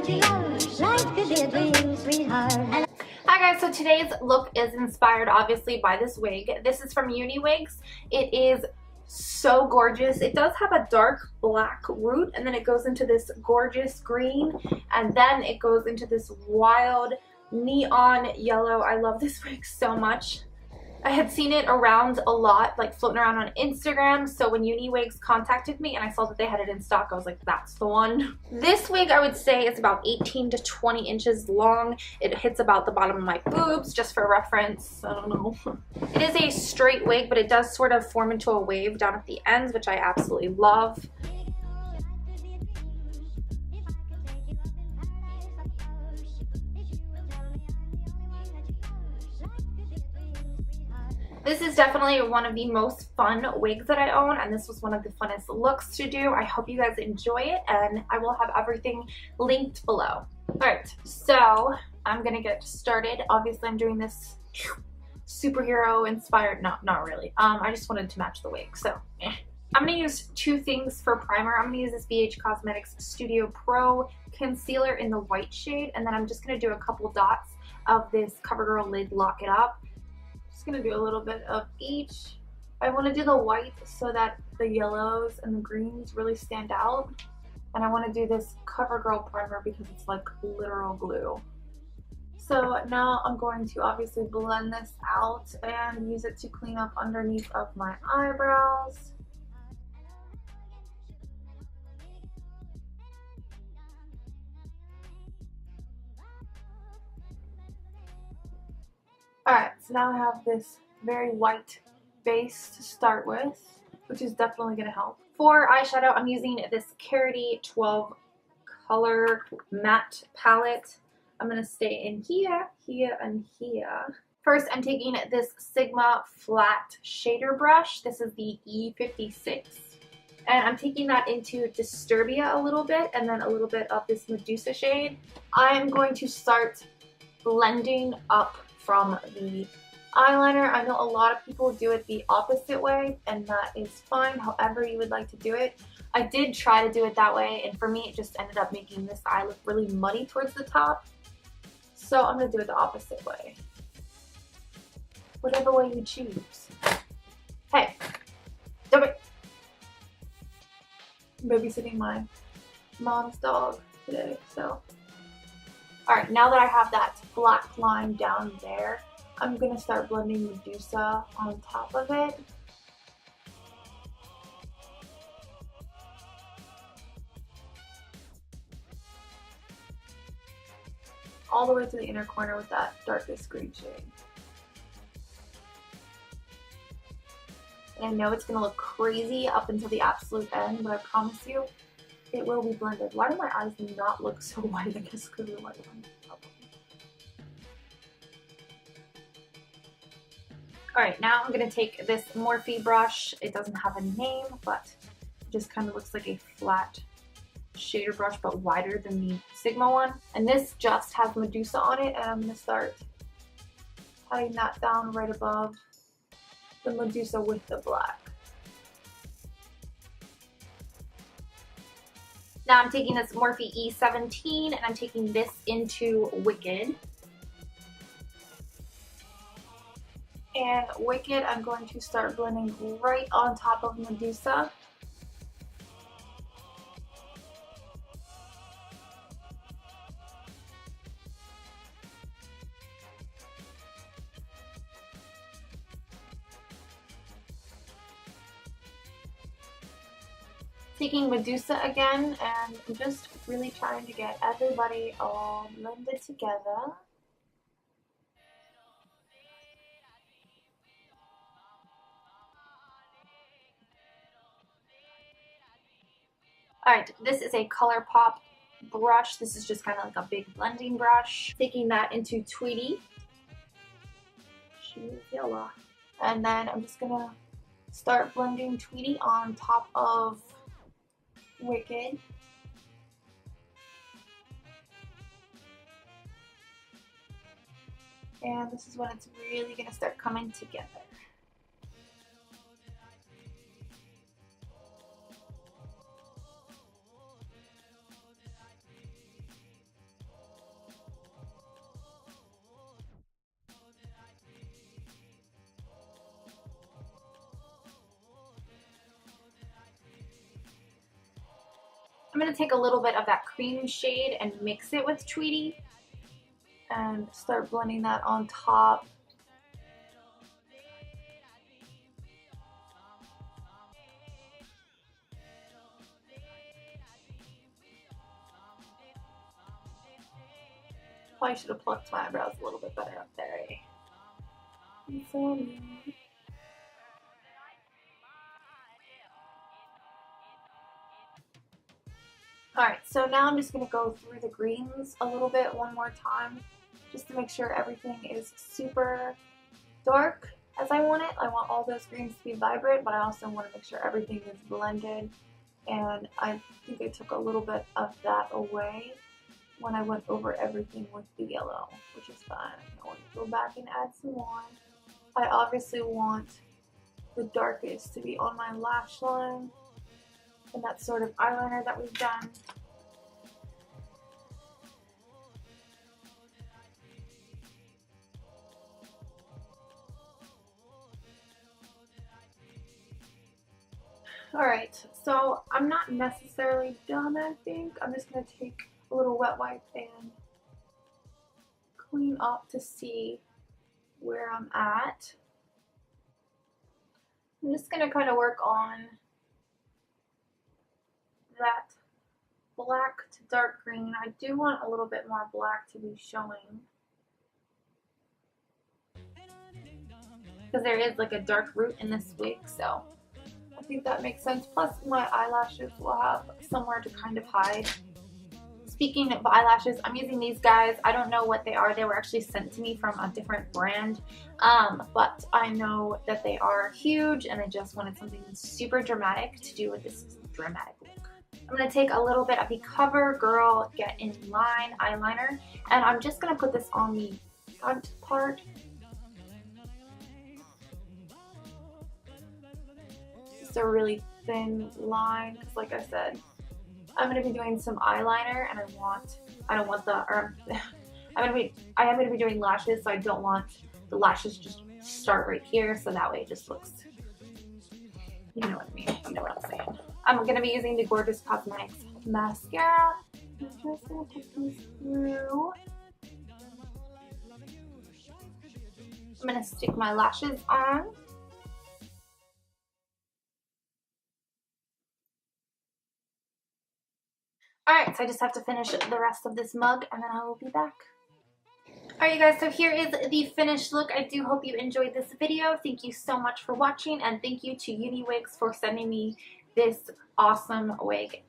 Hi guys, so today's look is inspired obviously by this wig. This is from Wigs. It is so gorgeous. It does have a dark black root and then it goes into this gorgeous green and then it goes into this wild neon yellow. I love this wig so much. I had seen it around a lot, like floating around on Instagram, so when Wigs contacted me and I saw that they had it in stock, I was like, that's the one. This wig, I would say, is about 18 to 20 inches long. It hits about the bottom of my boobs, just for reference. I don't know. It is a straight wig, but it does sort of form into a wave down at the ends, which I absolutely love. This is definitely one of the most fun wigs that I own, and this was one of the funnest looks to do. I hope you guys enjoy it, and I will have everything linked below. Alright, so I'm gonna get started. Obviously, I'm doing this superhero inspired, not really. I just wanted to match the wig, so I'm gonna use two things for primer. I'm gonna use this BH Cosmetics Studio Pro concealer in the white shade, and then I'm just gonna do a couple dots of this CoverGirl Lid Lock It Up. Just gonna do a little bit of each. I want to do the white so that the yellows and the greens really stand out, and I want to do this CoverGirl primer because it's like literal glue. So now I'm going to obviously blend this out and use it to clean up underneath of my eyebrows. Alright, so now I have this very white base to start with, which is definitely going to help. For eyeshadow, I'm using this Carity 12 color matte palette. I'm going to stay in here, here, and here. First, I'm taking this Sigma flat shader brush. This is the E56. And I'm taking that into Disturbia a little bit, and then a little bit of this Medusa shade. I'm going to start blending up from the eyeliner. I know a lot of people do it the opposite way, and that is fine, however you would like to do it. I did try to do it that way, and for me it just ended up making this eye look really muddy towards the top. So I'm going to do it the opposite way. Whatever way you choose. Hey, stop it! I'm babysitting my mom's dog today, so. Alright, now that I have that black line down there, I'm going to start blending Medusa on top of it. All the way to the inner corner with that darkest green shade. And I know it's going to look crazy up until the absolute end, but I promise you, it will be blended. Why do my eyes not look so white? I guess because they're white on top of them. Alright, now I'm going to take this Morphe brush. It doesn't have a name, but it just kind of looks like a flat shader brush, but wider than the Sigma one. And this just has Medusa on it, and I'm going to start patting that down right above the Medusa with the black. Now I'm taking this Morphe E17 and I'm taking this into Wicked. And Wicked, I'm going to start blending right on top of Medusa. Taking Medusa again and just really trying to get everybody all blended together. Alright, this is a ColourPop brush. This is just kind of like a big blending brush. Taking that into Tweety. And then I'm just going to start blending Tweety on top of Wicked. And this is when it's really going to start coming together. I'm going to take a little bit of that cream shade and mix it with Tweety and start blending that on top. Probably should have plucked my eyebrows a little bit better up there. Alright, so now I'm just going to go through the greens a little bit one more time, just to make sure everything is super dark as I want it. I want all those greens to be vibrant, but I also want to make sure everything is blended. And I think I took a little bit of that away when I went over everything with the yellow, which is fine. I want to go back and add some more. I obviously want the darkest to be on my lash line and that sort of eyeliner that we've done. Alright, so I'm not necessarily done, I think. I'm just going to take a little wet wipe and clean up to see where I'm at. I'm just going to kind of work on that black to dark green. I do want a little bit more black to be showing, because there is like a dark root in this wig, so I think that makes sense. Plus my eyelashes will have somewhere to kind of hide. Speaking of eyelashes, I'm using these guys. I don't know what they are. They were actually sent to me from a different brand, but I know that they are huge, and I just wanted something super dramatic to do with this dramatic look. I'm going to take a little bit of the CoverGirl Get In Line eyeliner, and I'm just going to put this on the front part. Just a really thin line, because like I said, I'm going to be doing some eyeliner, and I am going to be doing lashes, so I don't want the lashes just start right here, so that way it just looks, you know what I mean, you know what I'm saying. I'm going to be using the Gorgeous Cosmetics mascara. I'm just going to put these through. I'm going to stick my lashes on. Alright, so I just have to finish the rest of this mug, and then I will be back. Alright, you guys, so here is the finished look. I do hope you enjoyed this video. Thank you so much for watching, and thank you to Wigs for sending me this awesome wig.